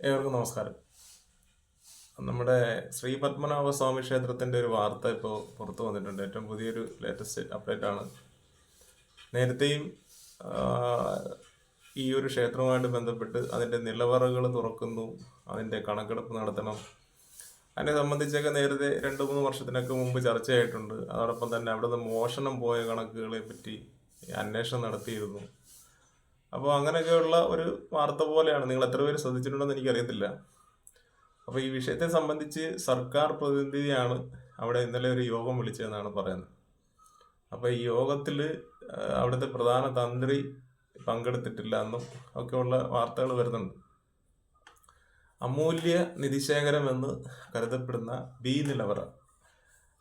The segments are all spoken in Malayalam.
ഏവർക്കും നമസ്കാരം. നമ്മുടെ ശ്രീ പത്മനാഭസ്വാമി ക്ഷേത്രത്തിൻ്റെ ഒരു വാർത്ത ഇപ്പോൾ പുറത്തു വന്നിട്ടുണ്ട്. ഏറ്റവും പുതിയൊരു ലേറ്റസ്റ്റ് അപ്ഡേറ്റ് ആണ്. നേരത്തെയും ആ, ഈ ഒരു ക്ഷേത്രവുമായിട്ട് ബന്ധപ്പെട്ട് അതിൻ്റെ നിലവറകൾ തുറക്കുന്നു, അതിൻ്റെ കണക്കെടുപ്പ് നടത്തണം, അതിനെ സംബന്ധിച്ചൊക്കെ നേരത്തെ 2-3 വർഷത്തിനൊക്കെ മുമ്പ് ചർച്ചയായിട്ടുണ്ട്. അതോടൊപ്പം തന്നെ അവിടുന്ന് മോഷണം പോയ കണക്കുകളെ പറ്റി അന്വേഷണം നടത്തിയിരുന്നു. അപ്പോൾ അങ്ങനെയൊക്കെയുള്ള ഒരു വാർത്ത പോലെയാണ്. നിങ്ങൾ എത്ര പേര് ശ്രദ്ധിച്ചിട്ടുണ്ടെന്ന് എനിക്കറിയത്തില്ല. അപ്പോൾ ഈ വിഷയത്തെ സംബന്ധിച്ച് സർക്കാർ പ്രതിനിധിയാണ് അവിടെ ഇന്നലെ ഒരു യോഗം വിളിച്ചതെന്നാണ് പറയുന്നത്. അപ്പോൾ ഈ യോഗത്തിൽ അവിടുത്തെ പ്രധാന തന്ത്രി പങ്കെടുത്തിട്ടില്ല എന്നും ഒക്കെയുള്ള വാർത്തകൾ വരുന്നുണ്ട്. അമൂല്യ നിധിശേഖരം എന്ന് കരുതപ്പെടുന്ന ബി നിലവറ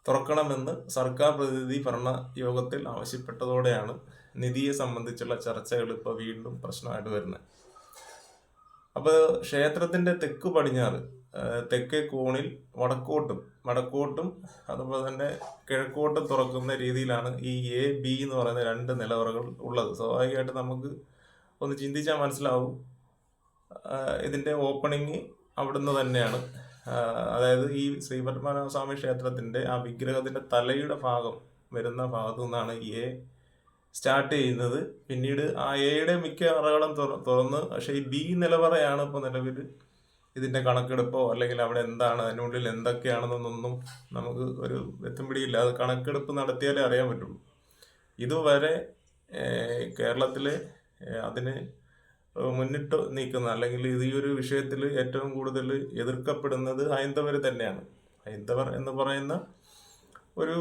തുറക്കണമെന്ന് സർക്കാർ പ്രതിനിധി ഭരണ യോഗത്തിൽ ആവശ്യപ്പെട്ടതോടെയാണ് നിധിയെ സംബന്ധിച്ചുള്ള ചർച്ചകൾ ഇപ്പോൾ വീണ്ടും പ്രശ്നമായിട്ട് വരുന്നത്. അപ്പോൾ ക്ഷേത്രത്തിന്റെ തെക്ക് പടിഞ്ഞാറ്, തെക്കേ കോണിൽ വടക്കോട്ടും അതുപോലെ തന്നെ കിഴക്കോട്ടും തുറക്കുന്ന രീതിയിലാണ് ഈ എ ബി എന്ന് പറയുന്ന 2 നിലവറകൾ ഉള്ളത്. സ്വാഭാവികമായിട്ട് നമുക്ക് ഒന്ന് ചിന്തിച്ചാൽ മനസ്സിലാവും, ഇതിന്റെ ഓപ്പണിങ് അവിടുന്ന് തന്നെയാണ്. അതായത് ഈ ശ്രീ പത്മനാഭസ്വാമി ക്ഷേത്രത്തിന്റെ ആ വിഗ്രഹത്തിന്റെ തലയുടെ ഭാഗം വരുന്ന ഭാഗത്തു നിന്നാണ് എ സ്റ്റാർട്ട് ചെയ്യുന്നത്. പിന്നീട് ആ എയുടെ മിക്ക അറകളും തുറന്ന്, പക്ഷേ ഈ ബി നിലവറയാണ് ഇപ്പോൾ നിലവിൽ ഇതിന്റെ കണക്കെടുപ്പോ അല്ലെങ്കിൽ അവിടെ എന്താണ് അതിനുള്ളിൽ എന്തൊക്കെയാണെന്നൊന്നും നമുക്ക് ഒരു എത്തും പിടിയില്ല. അത് കണക്കെടുപ്പ് നടത്തിയാലേ അറിയാൻ പറ്റുള്ളൂ. ഇതുവരെ കേരളത്തിലെ അതിന് മുന്നിട്ട് നിൽക്കുന്ന അല്ലെങ്കിൽ ഈ ഒരു വിഷയത്തിൽ ഏറ്റവും കൂടുതൽ എതിർക്കപ്പെടുന്നത് ഹൈന്ദവർ തന്നെയാണ്. ഹൈന്ദവർ എന്ന് പറയുന്ന ഒരു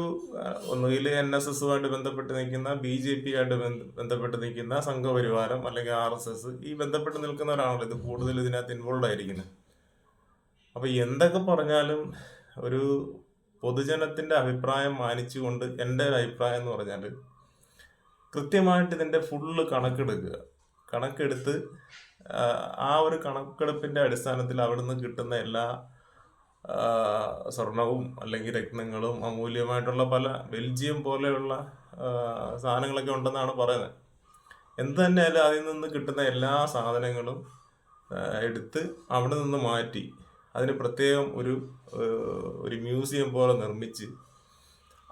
ഒന്നുകിൽ NSSുമായിട്ട് ബന്ധപ്പെട്ട് നിൽക്കുന്ന, BJP ആയിട്ട് ബന്ധപ്പെട്ട് നിൽക്കുന്ന സംഘപരിവാരം അല്ലെങ്കിൽ RSS, ഈ ബന്ധപ്പെട്ട് നിൽക്കുന്നവരാണല്ലോ ഇത് കൂടുതൽ ഇതിനകത്ത് ഇൻവോൾവ് ആയിരിക്കുന്നത്. അപ്പൊ എന്തൊക്കെ പറഞ്ഞാലും ഒരു പൊതുജനത്തിന്റെ അഭിപ്രായം മാനിച്ചുകൊണ്ട് എൻ്റെ ഒരു അഭിപ്രായം എന്ന് പറഞ്ഞാൽ കൃത്യമായിട്ട് ഇതിന്റെ ഫുള്ള് കണക്കെടുത്ത് ആ ഒരു കണക്കെടുപ്പിന്റെ അടിസ്ഥാനത്തിൽ അവിടുന്ന് കിട്ടുന്ന എല്ലാ സ്വർണവും അല്ലെങ്കിൽ രത്നങ്ങളും അമൂല്യമായിട്ടുള്ള പല ബെൽജിയം പോലെയുള്ള സാധനങ്ങളൊക്കെ ഉണ്ടെന്നാണ് പറയുന്നത്. എന്ത് തന്നെയായാലും അതിൽ നിന്ന് കിട്ടുന്ന എല്ലാ സാധനങ്ങളും എടുത്ത് അവിടെ നിന്ന് മാറ്റി അതിന് പ്രത്യേകം ഒരു മ്യൂസിയം പോലെ നിർമ്മിച്ച്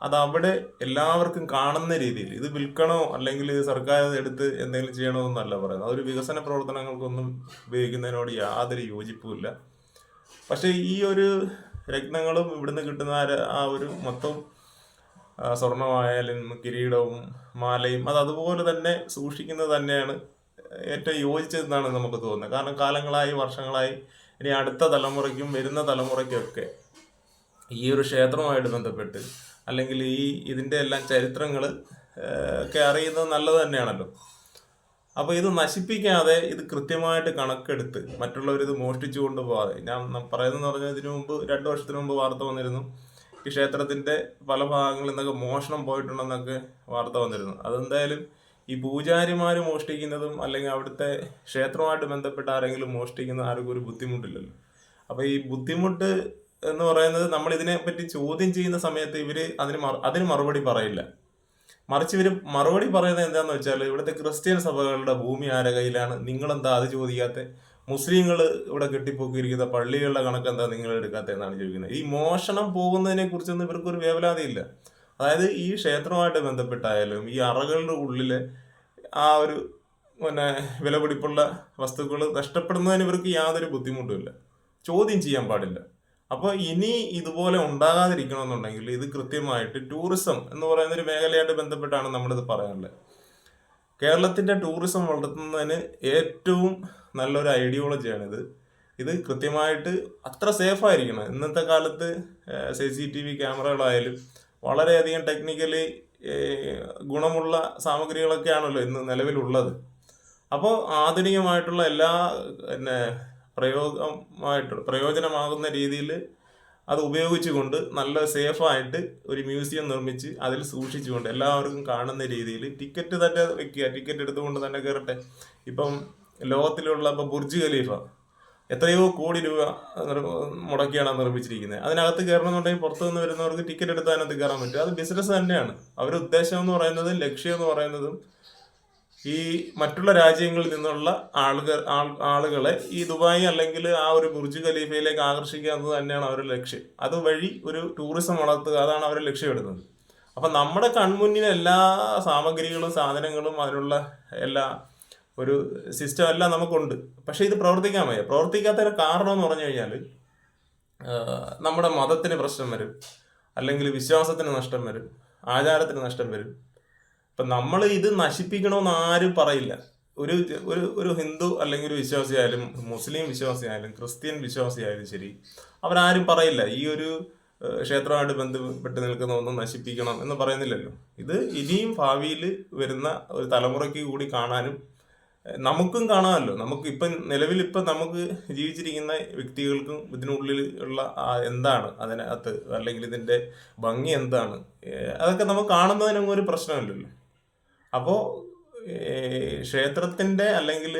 അതവിടെ എല്ലാവർക്കും കാണുന്ന രീതിയിൽ ഇത് വിൽക്കണോ അല്ലെങ്കിൽ സർക്കാർ എടുത്ത് എന്തെങ്കിലും ചെയ്യണമെന്നല്ല പറയുന്നത്. അതൊരു വികസന പ്രവർത്തനങ്ങൾക്കൊന്നും ഉപയോഗിക്കുന്നതിനോട് യാതൊരു യോജിപ്പുമില്ല. പക്ഷെ ഈ ഒരു രത്നങ്ങളും ഇവിടുന്ന് കിട്ടുന്ന ആ ഒരു മൊത്തം സ്വർണമായാലും കിരീടവും മാലയും അത് അതുപോലെ തന്നെ സൂക്ഷിക്കുന്നത് തന്നെയാണ് ഏറ്റവും യോജിച്ചതെന്നാണ് നമുക്ക് തോന്നുന്നത്. കാരണം കാലങ്ങളായി, വർഷങ്ങളായി, ഇനി അടുത്ത തലമുറയ്ക്കും വരുന്ന തലമുറയ്ക്കൊക്കെ ഈ ഒരു ക്ഷേത്രവുമായിട്ട് ബന്ധപ്പെട്ട് അല്ലെങ്കിൽ ഇതിൻ്റെ എല്ലാം ചരിത്രങ്ങൾ ഒക്കെ അറിയുന്നത് നല്ലത് തന്നെയാണല്ലോ. അപ്പോൾ ഇത് നശിപ്പിക്കാതെ ഇത് കൃത്യമായിട്ട് കണക്കെടുത്ത് മറ്റുള്ളവർ ഇത് മോഷ്ടിച്ചു കൊണ്ടുപോകാതെ, ഞാൻ പറയുന്നതെന്ന് പറഞ്ഞാൽ ഇതിനു മുമ്പ് 2 വർഷത്തിന് മുമ്പ് വാർത്ത വന്നിരുന്നു, ഈ ക്ഷേത്രത്തിന്റെ പല ഭാഗങ്ങളിൽ നിന്നൊക്കെ മോഷണം പോയിട്ടുണ്ടെന്നൊക്കെ വാർത്ത വന്നിരുന്നു. അതെന്തായാലും ഈ പൂജാരിമാർ മോഷ്ടിക്കുന്നതും അല്ലെങ്കിൽ അവിടുത്തെ ക്ഷേത്രവുമായിട്ട് ബന്ധപ്പെട്ട ആരെങ്കിലും മോഷ്ടിക്കുന്ന ആർക്കും ഒരു ബുദ്ധിമുട്ടില്ലല്ലോ. അപ്പൊ ഈ ബുദ്ധിമുട്ട് എന്ന് പറയുന്നത് നമ്മൾ ഇതിനെ പറ്റി ചോദ്യം ചെയ്യുന്ന സമയത്ത് ഇവര് അതിന് മറുപടി പറയില്ല. മറിച്ച് ഇവര് മറുപടി പറയുന്നത് എന്താന്ന് വെച്ചാൽ, ഇവിടുത്തെ ക്രിസ്ത്യൻ സഭകളുടെ ഭൂമി ആരുടെ കയ്യിലാണ്, നിങ്ങളെന്താ അത് ചോദിക്കാത്ത? മുസ്ലിങ്ങൾ ഇവിടെ കെട്ടിപ്പൊക്കിയിരിക്കുന്ന പള്ളികളുടെ കണക്ക് എന്താ നിങ്ങൾ എടുക്കാത്ത എന്നാണ് ചോദിക്കുന്നത്. ഈ മോഷണം പോകുന്നതിനെ കുറിച്ചൊന്നും ഇവർക്കൊരു വേവലാതിയില്ല. അതായത് ഈ ക്ഷേത്രവുമായിട്ട് ബന്ധപ്പെട്ടായാലും ഈ അറകളുടെ ഉള്ളിലെ ആ ഒരു വിലപിടിപ്പുള്ള വസ്തുക്കൾ നഷ്ടപ്പെടുന്നതിന് ഇവർക്ക് യാതൊരു ബുദ്ധിമുട്ടുമില്ല, ചോദ്യം ചെയ്യാൻ പാടില്ല. അപ്പോൾ ഇനി ഇതുപോലെ ഉണ്ടാകാതിരിക്കണമെന്നുണ്ടെങ്കിൽ ഇത് കൃത്യമായിട്ട് ടൂറിസം എന്ന് പറയുന്ന ഒരു മേഖലയായിട്ട് ബന്ധപ്പെട്ടാണ് നമ്മളിത് പറയാനുള്ളത്. കേരളത്തിന്റെ ടൂറിസം വളർത്തുന്നതിന് ഏറ്റവും നല്ലൊരു ഐഡിയോളജിയാണിത്. ഇത് കൃത്യമായിട്ട് അത്ര സേഫ് ആയിരിക്കണം. ഇന്നത്തെ കാലത്ത് CCTV ക്യാമറകളായാലും വളരെയധികം ടെക്നിക്കലി ഗുണമുള്ള സാമഗ്രികളൊക്കെയാണല്ലോ ഇന്ന് നിലവിലുള്ളത്. അപ്പോൾ ആധുനികമായിട്ടുള്ള എല്ലാ പ്രയോജനമാകുന്ന രീതിയിൽ അത് ഉപയോഗിച്ചുകൊണ്ട് നല്ല സേഫായിട്ട് ഒരു മ്യൂസിയം നിർമ്മിച്ച് അതിൽ സൂക്ഷിച്ചുകൊണ്ട് എല്ലാവർക്കും കാണുന്ന രീതിയിൽ ടിക്കറ്റ് തന്നെ വെക്കുക, ടിക്കറ്റ് എടുത്തുകൊണ്ട് തന്നെ കയറട്ടെ. ഇപ്പം ലോകത്തിലുള്ള ഇപ്പം ബുർജ് ഖലീഫ എത്രയോ കോടി രൂപ മുടക്കിയാണ് നിർമ്മിച്ചിരിക്കുന്നത്. അതിനകത്ത് കയറണമെന്നുണ്ടെങ്കിൽ പുറത്തു നിന്ന് വരുന്നവർക്ക് ടിക്കറ്റ് എടുത്ത് അതിനകത്ത് കയറാൻ പറ്റും. അത് ബിസിനസ് തന്നെയാണ്. അവരുടെ ഉദ്ദേശം എന്ന് പറയുന്നതും ലക്ഷ്യം എന്ന് പറയുന്നതും ഈ മറ്റുള്ള രാജ്യങ്ങളിൽ നിന്നുള്ള ആളുകളെ ഈ ദുബായ് അല്ലെങ്കിൽ ആ ഒരു ബുർജ് ഖലീഫയിലേക്ക് ആകർഷിക്കുക എന്നത് തന്നെയാണ് അവരുടെ ലക്ഷ്യം. അതുവഴി ഒരു ടൂറിസം വളർത്തുക, അതാണ് അവർ ലക്ഷ്യമിടുന്നത്. അപ്പം നമ്മുടെ കൺമുന്നിൽ എല്ലാ സാമഗ്രികളും സാധനങ്ങളും അതിനുള്ള എല്ലാ ഒരു സിസ്റ്റം എല്ലാം നമുക്കുണ്ട്. പക്ഷെ ഇത് പ്രവർത്തിക്കാൻ വയ്യ. പ്രവർത്തിക്കാത്തതിന് കാരണം എന്ന് പറഞ്ഞു കഴിഞ്ഞാൽ നമ്മുടെ മതത്തിന് പ്രശ്നം വരും, അല്ലെങ്കിൽ വിശ്വാസത്തിന് നഷ്ടം വരും, ആചാരത്തിന് നഷ്ടം വരും. ഇപ്പം നമ്മൾ ഇത് നശിപ്പിക്കണമെന്ന് ആരും പറയില്ല. ഒരു ഒരു ഒരു ഹിന്ദു അല്ലെങ്കിൽ ഒരു വിശ്വാസിയായാലും മുസ്ലിം വിശ്വാസിയായാലും ക്രിസ്ത്യൻ വിശ്വാസിയായാലും ശരി, അവരാരും പറയില്ല ഈ ഒരു ക്ഷേത്രമായിട്ട് ബന്ധപ്പെട്ട് നിൽക്കുന്ന ഒന്നും നശിപ്പിക്കണം എന്ന് പറയുന്നില്ലല്ലോ. ഇത് ഇനിയും ഭാവിയിൽ വരുന്ന ഒരു തലമുറയ്ക്ക് കൂടി കാണാനും നമുക്കും കാണാമല്ലോ. നമുക്ക് ഇപ്പം നിലവിൽ ഇപ്പം നമുക്ക് ജീവിച്ചിരിക്കുന്ന വ്യക്തികൾക്കും ഇതിനുള്ളിൽ ഉള്ള എന്താണ് അതിനകത്ത്, അല്ലെങ്കിൽ ഇതിൻ്റെ ഭംഗി എന്താണ്, അതൊക്കെ നമുക്ക് കാണുന്നതിനൊന്നും ഒരു പ്രശ്നമില്ലല്ലോ. അപ്പോൾ ക്ഷേത്രത്തിൻ്റെ അല്ലെങ്കിൽ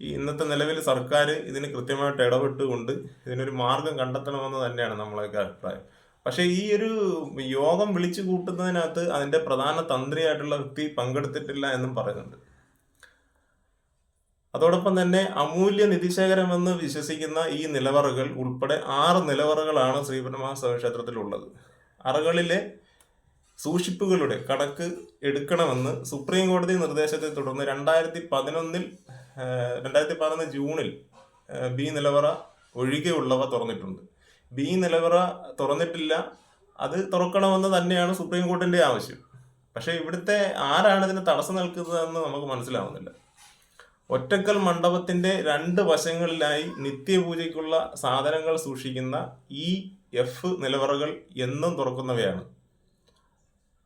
ഈ ഇന്നത്തെ നിലവിൽ സർക്കാർ ഇതിന് കൃത്യമായിട്ട് ഇടപെട്ടുകൊണ്ട് ഇതിനൊരു മാർഗം കണ്ടെത്തണമെന്ന് തന്നെയാണ് നമ്മളൊക്കെ അഭിപ്രായം. പക്ഷേ ഈ ഒരു യോഗം വിളിച്ചു കൂട്ടുന്നതിനകത്ത് അതിൻ്റെ പ്രധാന തന്ത്രിയായിട്ടുള്ള വ്യക്തി പങ്കെടുത്തിട്ടില്ല എന്നും പറയുന്നുണ്ട്. അതോടൊപ്പം തന്നെ അമൂല്യ നിധിശേഖരമെന്ന് വിശ്വസിക്കുന്ന ഈ നിലവറകൾ ഉൾപ്പെടെ 6 നിലവറകളാണ് ശ്രീപത്മനാഭ ക്ഷേത്രത്തിലുള്ളത്. അറകളിലെ സൂക്ഷിപ്പുകളുടെ കണക്ക് എടുക്കണമെന്ന് സുപ്രീം കോടതി നിർദ്ദേശത്തെ തുടർന്ന് 2011 ജൂണിൽ ബി നിലവറ ഒഴികെയുള്ളവ തുറന്നിട്ടുണ്ട്. ബി നിലവറ തുറന്നിട്ടില്ല, അത് തുറക്കണമെന്ന് തന്നെയാണ് സുപ്രീം കോടതിൻ്റെ ആവശ്യം. പക്ഷേ ഇവിടുത്തെ ആരാണ് ഇതിന് തടസ്സം നിൽക്കുന്നതെന്ന് നമുക്ക് മനസ്സിലാവുന്നില്ല. ഒറ്റക്കൽ മണ്ഡപത്തിന്റെ 2 വശങ്ങളിലായി നിത്യപൂജയ്ക്കുള്ള സാധനങ്ങൾ സൂക്ഷിക്കുന്ന ഈ എഫ് നിലവറകൾ എന്നും തുറക്കുന്നവയാണ്.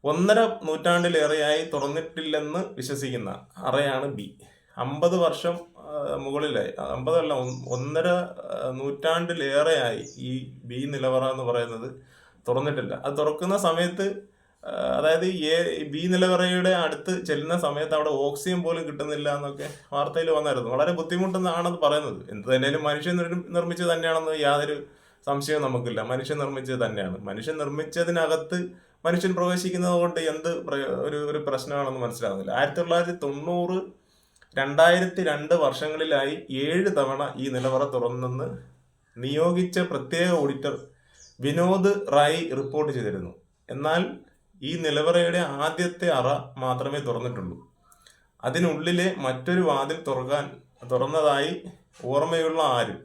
1.5 നൂറ്റാണ്ടിലേറെയായി തുറന്നിട്ടില്ലെന്ന് വിശ്വസിക്കുന്ന അറയാണ് ബി. 50 വർഷം മുകളിലായി, 50 അല്ല 1.5 നൂറ്റാണ്ടിലേറെയായി ഈ ബി നിലവറ എന്ന് പറയുന്നത് തുറന്നിട്ടില്ല. അത് തുറക്കുന്ന സമയത്ത്, അതായത് ബി നിലവറയുടെ അടുത്ത് ചെല്ലുന്ന സമയത്ത് അവിടെ ഓക്സിജൻ പോലും കിട്ടുന്നില്ല എന്നൊക്കെ വാർത്തയിൽ വന്നായിരുന്നു. വളരെ ബുദ്ധിമുട്ടെന്നാണെന്ന് പറയുന്നത്. എന്ത് തന്നെയാലും മനുഷ്യൻ നിർമ്മിച്ചത് തന്നെയാണെന്ന് യാതൊരു സംശയവും നമുക്കില്ല. മനുഷ്യൻ നിർമ്മിച്ചത് തന്നെയാണ്. മനുഷ്യൻ നിർമ്മിച്ചതിനകത്ത് മനുഷ്യൻ പ്രവേശിക്കുന്നത് കൊണ്ട് എന്ത് ഒരു പ്രശ്നമാണെന്ന് മനസ്സിലാകുന്നില്ല. 1990, 2002 വർഷങ്ങളിലായി 7 തവണ ഈ നിലവറ തുറന്നെന്ന് നിയോഗിച്ച പ്രത്യേക ഓഡിറ്റർ വിനോദ് റായ് റിപ്പോർട്ട് ചെയ്തിരുന്നു. എന്നാൽ ഈ നിലവറയുടെ ആദ്യത്തെ അറ മാത്രമേ തുറന്നിട്ടുള്ളൂ. അതിനുള്ളിലെ മറ്റൊരു വാതിൽ തുറന്നതായി ഓർമ്മയുള്ള ആരും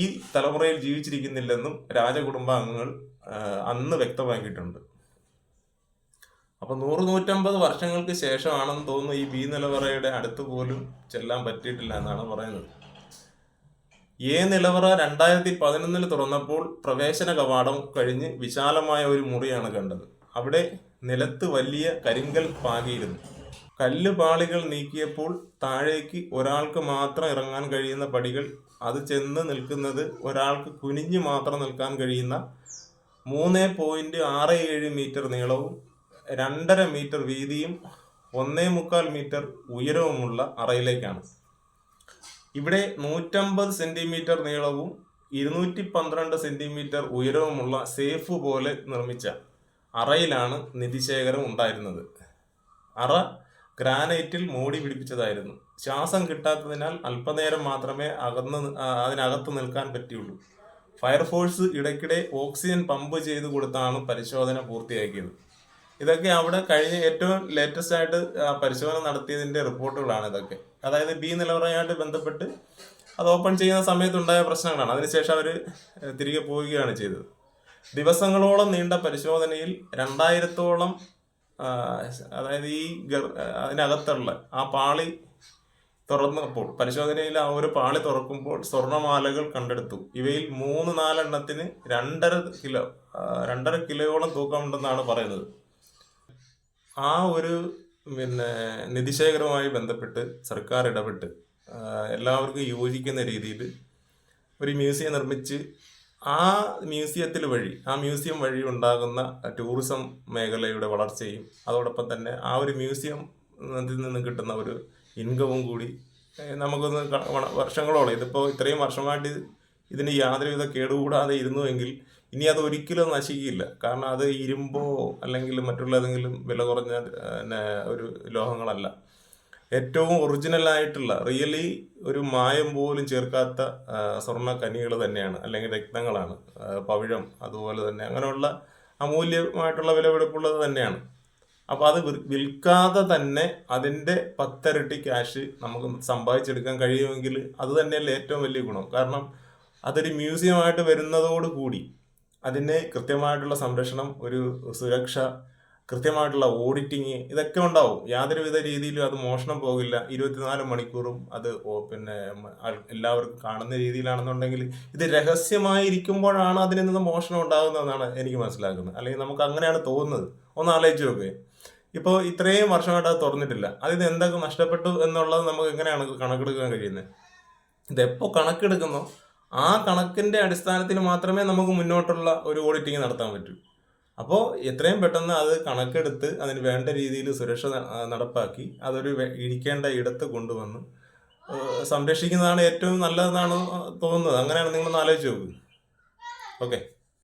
ഈ തലമുറയിൽ ജീവിച്ചിരിക്കുന്നില്ലെന്നും രാജകുടുംബാംഗങ്ങൾ അന്ന് വ്യക്തമാക്കിയിട്ടുണ്ട്. അപ്പൊ 100-150 വർഷങ്ങൾക്ക് ശേഷമാണെന്ന് തോന്നുന്നു ഈ ബി നിലവറയുടെ അടുത്ത് പോലും ചെല്ലാൻ പറ്റിയിട്ടില്ല എന്നാണ് പറയുന്നത്. എ നിലവറ 2011 തുറന്നപ്പോൾ പ്രവേശന കവാടം കഴിഞ്ഞ് വിശാലമായ ഒരു മുറിയാണ് കണ്ടത്. അവിടെ നിലത്ത് വലിയ കരിങ്കൽ പാകിയിരുന്നു. കല്ലുപാളികൾ നീക്കിയപ്പോൾ താഴേക്ക് ഒരാൾക്ക് മാത്രം ഇറങ്ങാൻ കഴിയുന്ന പടികൾ, അത് ചെന്ന് നിൽക്കുന്നത് ഒരാൾക്ക് കുനിഞ്ഞു മാത്രം നിൽക്കാൻ കഴിയുന്ന 3.67 മീറ്റർ നീളവും 2.5 മീറ്റർ വീതിയും 1.25 മീറ്റർ ഉയരവുമുള്ള അറയിലേക്കാണ്. ഇവിടെ 150 സെന്റിമീറ്റർ നീളവും 212 സെന്റിമീറ്റർ ഉയരവുമുള്ള സേഫ് പോലെ നിർമ്മിച്ച അറയിലാണ് നിധിശേഖരം ഉണ്ടായിരുന്നത്. അറ ഗ്രാനൈറ്റിൽ മോടി പിടിപ്പിച്ചതായിരുന്നു. ശ്വാസം കിട്ടാത്തതിനാൽ അല്പനേരം മാത്രമേ അതിനകത്ത് നിൽക്കാൻ പറ്റിയുള്ളൂ. ഫയർഫോഴ്സ് ഇടയ്ക്കിടെ ഓക്സിജൻ പമ്പ് ചെയ്ത് കൊടുത്താണ് പരിശോധന പൂർത്തിയാക്കിയത്. ഇതൊക്കെ അവിടെ കഴിഞ്ഞ ഏറ്റവും ലേറ്റസ്റ്റ് ആയിട്ട് പരിശോധന നടത്തിയതിൻ്റെ റിപ്പോർട്ടുകളാണ് ഇതൊക്കെ. അതായത് ബി നിലവറയായിട്ട് ബന്ധപ്പെട്ട് അത് ഓപ്പൺ ചെയ്യുന്ന സമയത്തുണ്ടായ പ്രശ്നങ്ങളാണ്. അതിനുശേഷം അവർ തിരികെ പോവുകയാണ് ചെയ്തത്. ദിവസങ്ങളോളം നീണ്ട പരിശോധനയിൽ 2000-ഓളം, അതായത് ഈ അതിനകത്തുള്ള ആ പാളി തുറന്നപ്പോൾ, പരിശോധനയിൽ ആ ഒരു പാളി തുറക്കുമ്പോൾ സ്വർണ്ണമാലകൾ കണ്ടെടുത്തു. ഇവയിൽ 3-4 എണ്ണത്തിന് 2.5 കിലോയോളം തൂക്കമുണ്ടെന്നാണ് പറയുന്നത്. ആ ഒരു നിധിശേഖരവുമായി ബന്ധപ്പെട്ട് സർക്കാർ ഇടപെട്ട് എല്ലാവർക്കും യോജിക്കുന്ന രീതിയിൽ ഒരു മ്യൂസിയം നിർമ്മിച്ച് ആ മ്യൂസിയം വഴി ഉണ്ടാകുന്ന ടൂറിസം മേഖലയുടെ വളർച്ചയും അതോടൊപ്പം തന്നെ ആ ഒരു മ്യൂസിയം അതിൽ നിന്ന് കിട്ടുന്ന ഒരു ഇൻകവും കൂടി നമുക്കൊന്ന് വർഷങ്ങളോളം, ഇതിപ്പോൾ ഇത്രയും വർഷമായിട്ട് ഇതിന് യാതൊരുവിധ കേടുകൂടാതെ ഇരുന്നുവെങ്കിൽ ഇനി അത് ഒരിക്കലും നശിക്കില്ല. കാരണം അത് ഇരുമ്പോ അല്ലെങ്കിൽ മറ്റുള്ള ഏതെങ്കിലും വില കുറഞ്ഞ ഒരു ലോഹങ്ങളല്ല. ഏറ്റവും ഒറിജിനൽ ആയിട്ടുള്ള റിയലി ഒരു മായം പോലും ചേർക്കാത്ത സ്വർണ്ണ കനികൾ തന്നെയാണ്, അല്ലെങ്കിൽ രത്നങ്ങളാണ്. പവിഴം അതുപോലെ തന്നെ അങ്ങനെയുള്ള അമൂല്യമായിട്ടുള്ള വിലപിടിപ്പുള്ളത് തന്നെയാണ്. അപ്പോൾ അത് വിൽക്കാതെ തന്നെ അതിൻ്റെ 10 ഇരട്ടി ക്യാഷ് നമുക്ക് സമ്പാദിച്ചെടുക്കാൻ കഴിയുമെങ്കിൽ അത് തന്നെയല്ലേ ഏറ്റവും വലിയ ഗുണം. കാരണം അതൊരു മ്യൂസിയമായിട്ട് വരുന്നതോടുകൂടി അതിന് കൃത്യമായിട്ടുള്ള സംരക്ഷണം, ഒരു സുരക്ഷ, കൃത്യമായിട്ടുള്ള ഓഡിറ്റിങ് ഇതൊക്കെ ഉണ്ടാവും. യാതൊരുവിധ രീതിയിലും അത് മോഷണം പോകില്ല. 24 മണിക്കൂറും അത് പിന്നെ എല്ലാവർക്കും കാണുന്ന രീതിയിലാണെന്നുണ്ടെങ്കിൽ ഇത് രഹസ്യമായിരിക്കുമ്പോഴാണ് അതിൽ നിന്ന് മോഷണം ഉണ്ടാകുന്നതെന്നാണ് എനിക്ക് മനസ്സിലാക്കുന്നത്. അല്ലെങ്കിൽ നമുക്ക് അങ്ങനെയാണ് തോന്നുന്നത്. ഒന്ന് ആലോചിച്ച് നോക്ക്. ഇപ്പോൾ ഇത്രയും വർഷമായിട്ട് അത് തുറന്നിട്ടില്ല. അതിന് എന്തൊക്കെ നഷ്ടപ്പെട്ടു എന്നുള്ളത് നമുക്ക് എങ്ങനെയാണ് കണക്കെടുക്കാൻ കഴിയുന്നത്? ഇതെപ്പോൾ കണക്കെടുക്കുന്നോ ആ കണക്കിൻ്റെ അടിസ്ഥാനത്തിൽ മാത്രമേ നമുക്ക് മുന്നോട്ടുള്ള ഒരു ഓഡിറ്റിങ് നടത്താൻ പറ്റൂ. അപ്പോൾ എത്രയും പെട്ടെന്ന് അത് കണക്കെടുത്ത് അതിന് വേണ്ട രീതിയിൽ സുരക്ഷ നടപ്പാക്കി അതൊരു ഇരിക്കേണ്ട ഇടത്ത് കൊണ്ടുവന്ന് സംരക്ഷിക്കുന്നതാണ് ഏറ്റവും നല്ലതെന്നാണ് തോന്നുന്നത്. അങ്ങനെയാണ് നിങ്ങളൊന്ന് ആലോചിച്ച് നോക്കുക. ഓക്കെ.